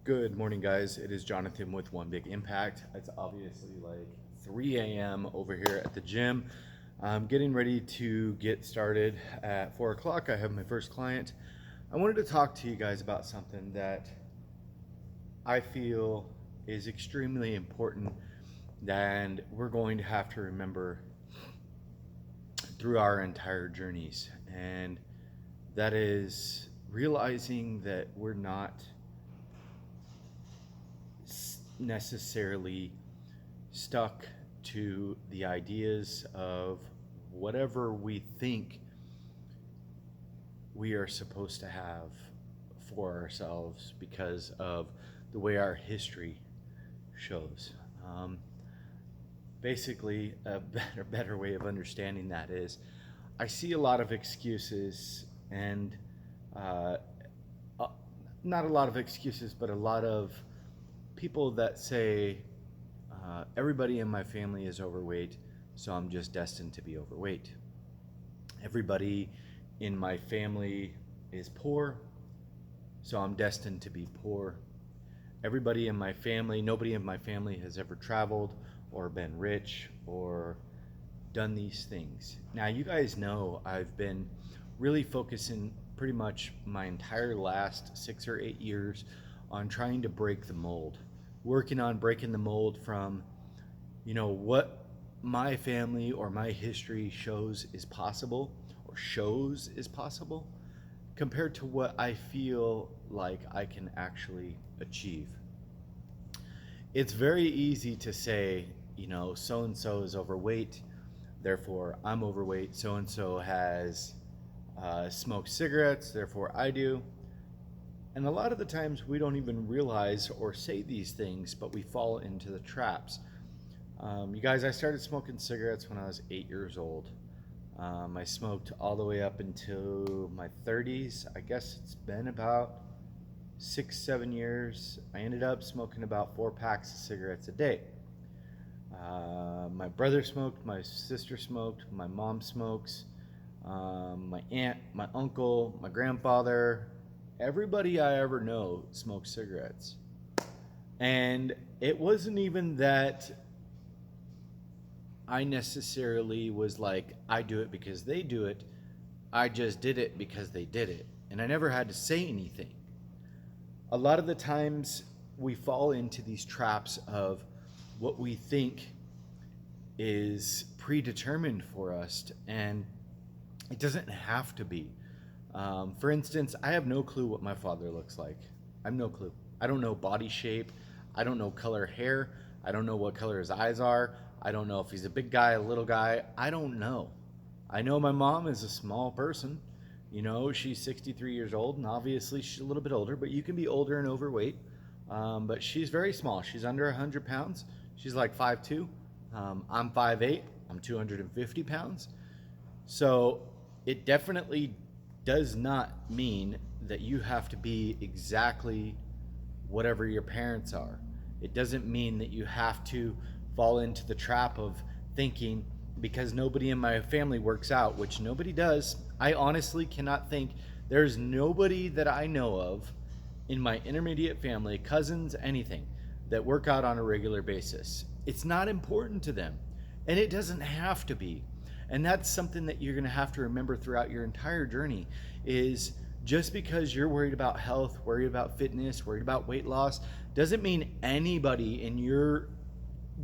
Good morning, guys. It is Jonathan with One Big Impact. It's obviously like 3 a.m. over here at the gym. I'm getting ready to get started at 4 o'clock. I have my first client. I wanted to talk to you guys about something that I feel is extremely important and we're going to have to remember through our entire journeys. And that is realizing that we're not necessarily stuck to the ideas of whatever we think we are supposed to have for ourselves because of the way our history shows. Basically, a better way of understanding that is I see a lot of excuses and uh, uh, not a lot of excuses, but a lot of people that say everybody in my family is overweight, so I'm just destined to be overweight. Everybody in my family is poor, so I'm destined to be poor. Everybody in my family, nobody in my family has ever traveled or been rich or done these things. Now, you guys know I've been really focusing pretty much my entire last 6 or 8 years on trying to break the mold, working on breaking the mold from, what my family or my history shows is possible or shows is possible compared to what I feel like I can actually achieve. It's very easy to say, so and so is overweight, therefore I'm overweight. So and so has smoked cigarettes, therefore I do. And a lot of the times we don't even realize or say these things, but we fall into the traps. You guys, I started smoking cigarettes when I was 8 years old. I smoked all the way up until my 30s. I guess it's been about 6, 7 years. I ended up smoking about 4 packs of cigarettes a day. My brother smoked, my sister smoked, my mom smokes, my aunt, my uncle, my grandfather, everybody I ever know smokes cigarettes. And it wasn't even that I necessarily was like, I do it because they do it. I just did it because they did it. And I never had to say anything. A lot of the times we fall into these traps of what we think is predetermined for us, and it doesn't have to be. For instance, I have no clue what my father looks like. I have no clue. I don't know body shape. I don't know color hair. I don't know what color his eyes are. I don't know if he's a big guy, a little guy. I don't know. I know my mom is a small person. She's 63 years old, and obviously she's a little bit older, but you can be older and overweight. But she's very small. She's under 100 pounds. She's like 5'2". I'm 5'8". I'm 250 pounds. So it definitely does not mean that you have to be exactly whatever your parents are. It doesn't mean that you have to fall into the trap of thinking because nobody in my family works out, which nobody does. I honestly cannot think there's nobody that I know of in my intermediate family, cousins, anything, that work out on a regular basis. It's not important to them, and it doesn't have to be. And that's something that you're going to have to remember throughout your entire journey is just because you're worried about health, worried about fitness, worried about weight loss, doesn't mean anybody in your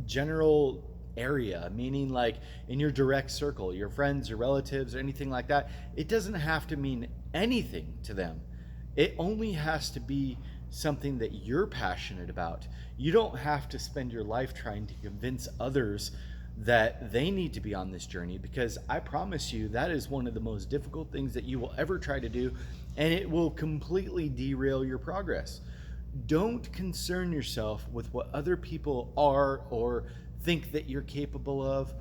general area, meaning like in your direct circle, your friends, your relatives, or anything like that, it doesn't have to mean anything to them. It only has to be something that you're passionate about. You don't have to spend your life trying to convince others that they need to be on this journey, because I promise you that is one of the most difficult things that you will ever try to do, and it will completely derail your progress. Don't concern yourself with what other people are or think that you're capable of.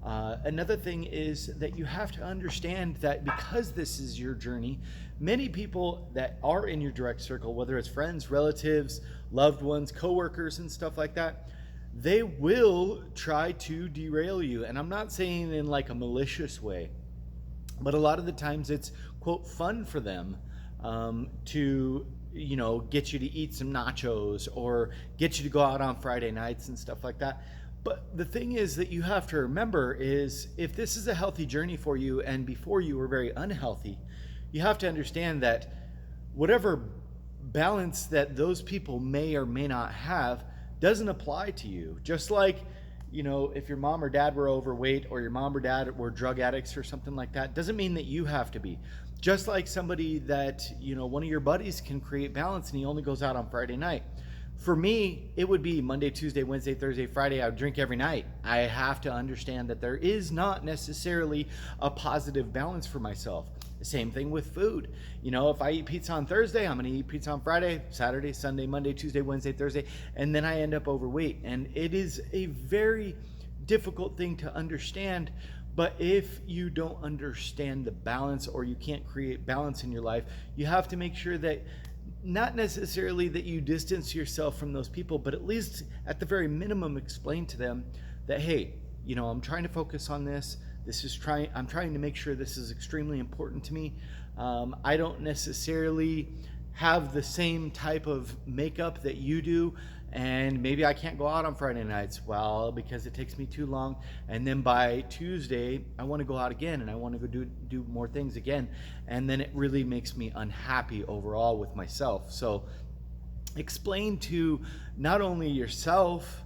Another thing is that you have to understand that because this is your journey, many people that are in your direct circle, whether it's friends, relatives, loved ones, coworkers, and stuff like that, they will try to derail you. And I'm not saying in like a malicious way, but a lot of the times it's, quote, fun for them to get you to eat some nachos or get you to go out on Friday nights and stuff like that. But the thing is that you have to remember is if this is a healthy journey for you and before you were very unhealthy, you have to understand that whatever balance that those people may or may not have doesn't apply to you. Just like, if your mom or dad were overweight or your mom or dad were drug addicts or something like that, doesn't mean that you have to be. Just like somebody that, one of your buddies can create balance and he only goes out on Friday night. For me, it would be Monday, Tuesday, Wednesday, Thursday, Friday. I would drink every night. I have to understand that there is not necessarily a positive balance for myself. The same thing with food. If I eat pizza on Thursday, I'm going to eat pizza on Friday, Saturday, Sunday, Monday, Tuesday, Wednesday, Thursday, and then I end up overweight. And it is a very difficult thing to understand. But if you don't understand the balance or you can't create balance in your life, you have to make sure that not necessarily that you distance yourself from those people, but at least at the very minimum explain to them that, hey, I'm trying to focus on this. I'm trying to make sure this is extremely important to me. I don't necessarily have the same type of makeup that you do, and maybe I can't go out on Friday nights, because it takes me too long. And then by Tuesday, I want to go out again and I want to go do more things again. And then it really makes me unhappy overall with myself. So explain to not only yourself,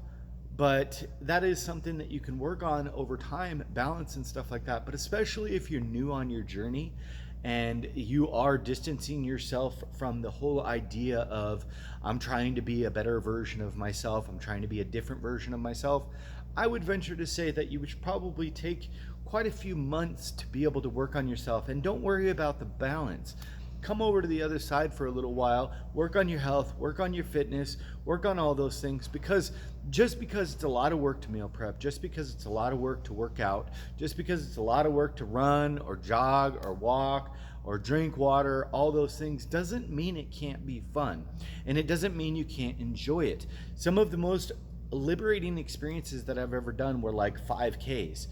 but that is something that you can work on over time, balance and stuff like that. But especially if you're new on your journey and you are distancing yourself from the whole idea of I'm trying to be a better version of myself, I'm trying to be a different version of myself, I would venture to say that you would probably take quite a few months to be able to work on yourself. And don't worry about the balance. Come over to the other side for a little while, work on your health, work on your fitness, work on all those things, because just because it's a lot of work to meal prep, just because it's a lot of work to work out, just because it's a lot of work to run or jog or walk or drink water, all those things doesn't mean it can't be fun. And it doesn't mean you can't enjoy it. Some of the most liberating experiences that I've ever done were like 5Ks.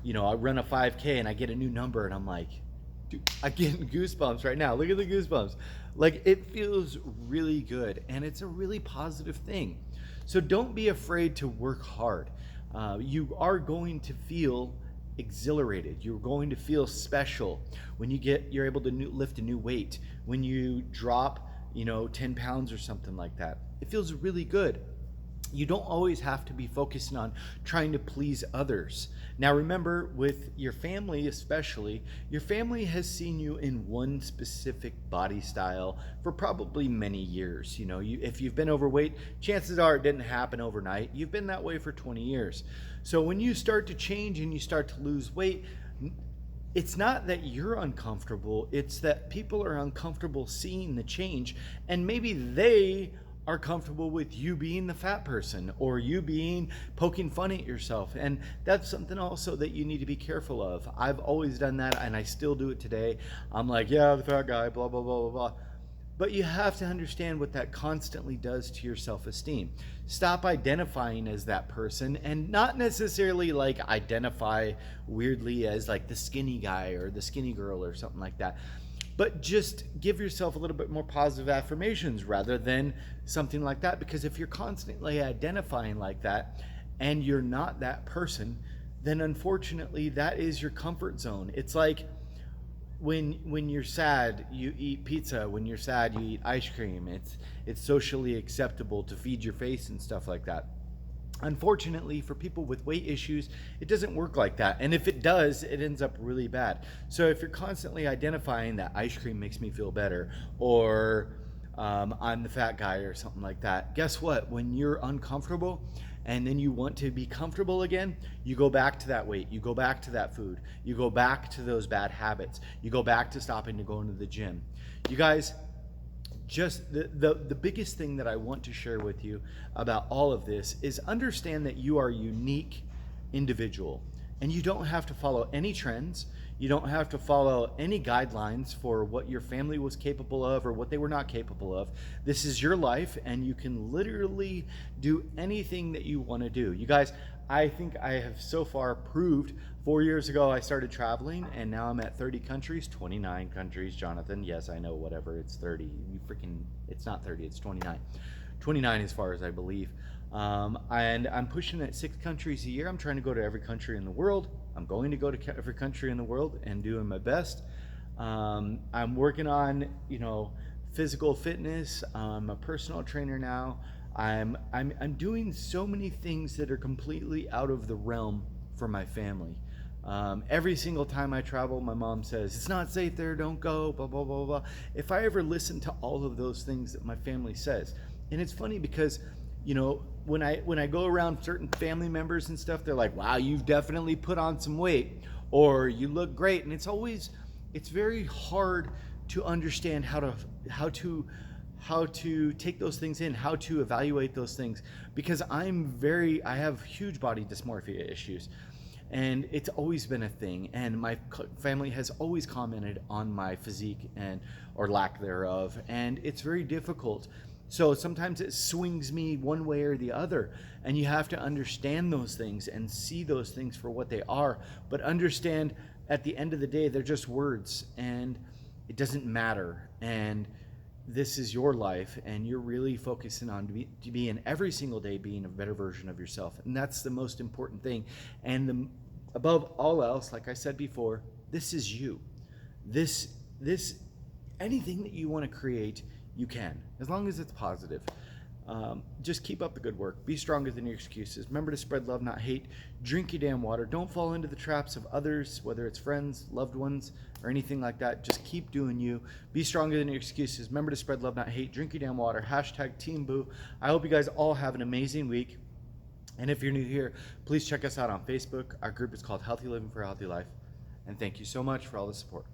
I run a 5K and I get a new number and I'm like, dude, I'm getting goosebumps right now. Look at the goosebumps. Like, it feels really good and it's a really positive thing. So don't be afraid to work hard. You are going to feel exhilarated. You're going to feel special when you're able to lift a new weight, when you drop, 10 pounds or something like that. It feels really good. You don't always have to be focusing on trying to please others. Now remember, with your family especially, your family has seen you in one specific body style for probably many years. If you've been overweight, chances are it didn't happen overnight. You've been that way for 20 years. So when you start to change and you start to lose weight, it's not that you're uncomfortable, it's that people are uncomfortable seeing the change, and maybe they are comfortable with you being the fat person or you poking fun at yourself. And that's something also that you need to be careful of. I've always done that and I still do it today. I'm like, yeah, the fat guy, blah, blah, blah, blah, blah. But you have to understand what that constantly does to your self-esteem. Stop identifying as that person, and not necessarily like identify weirdly as like the skinny guy or the skinny girl or something like that. But just give yourself a little bit more positive affirmations rather than something like that. Because if you're constantly identifying like that and you're not that person, then unfortunately that is your comfort zone. It's like when you're sad, you eat pizza. When you're sad, you eat ice cream. It's socially acceptable to feed your face and stuff like that. Unfortunately, for people with weight issues, it doesn't work like that. And if it does, it ends up really bad. So if you're constantly identifying that ice cream makes me feel better, or I'm the fat guy or something like that, guess what? When you're uncomfortable and then you want to be comfortable again, you go back to that weight, you go back to that food, you go back to those bad habits, you go back to stopping to go into the gym. You guys, just the biggest thing that I want to share with you about all of this is understand that you are a unique individual and you don't have to follow any trends. You don't have to follow any guidelines for what your family was capable of or what they were not capable of. This is your life, and you can literally do anything that you want to do. You guys, I think I have so far proved. 4 years ago, I started traveling, and now I'm at 30 countries, 29 countries. Jonathan, yes, I know, whatever, it's 30. You freaking, it's not 30, it's 29. 29 as far as I believe. And I'm pushing at 6 countries a year. I'm trying to go to every country in the world. I'm going to go to every country in the world and doing my best. I'm working on, physical fitness. I'm a personal trainer now. I'm doing so many things that are completely out of the realm for my family. Every single time I travel, my mom says, it's not safe there, don't go, blah, blah, blah, blah. If I ever listen to all of those things that my family says, and it's funny because, when I go around certain family members and stuff, they're like, wow, you've definitely put on some weight, or you look great. And it's very hard to understand how to take those things in, how to evaluate those things, because I have huge body dysmorphia issues. And it's always been a thing, and my family has always commented on my physique or lack thereof, and it's very difficult. So sometimes it swings me one way or the other, and you have to understand those things and see those things for what they are, but understand at the end of the day, they're just words, and it doesn't matter. And this is your life, and you're really focusing on to being every single day being a better version of yourself, and that's the most important thing. And above all else, like I said before, this is you. This anything that you want to create, you can, as long as it's positive. Just keep up the good work. Be stronger than your excuses. Remember to spread love, not hate. Drink your damn water. Don't fall into the traps of others, whether it's friends, loved ones, or anything like that. Just keep doing you. Be stronger than your excuses. Remember to spread love, not hate. Drink your damn water. # Team Boo. I hope you guys all have an amazing week. And if you're new here, please check us out on Facebook. Our group is called Healthy Living for a Healthy Life. And thank you so much for all the support.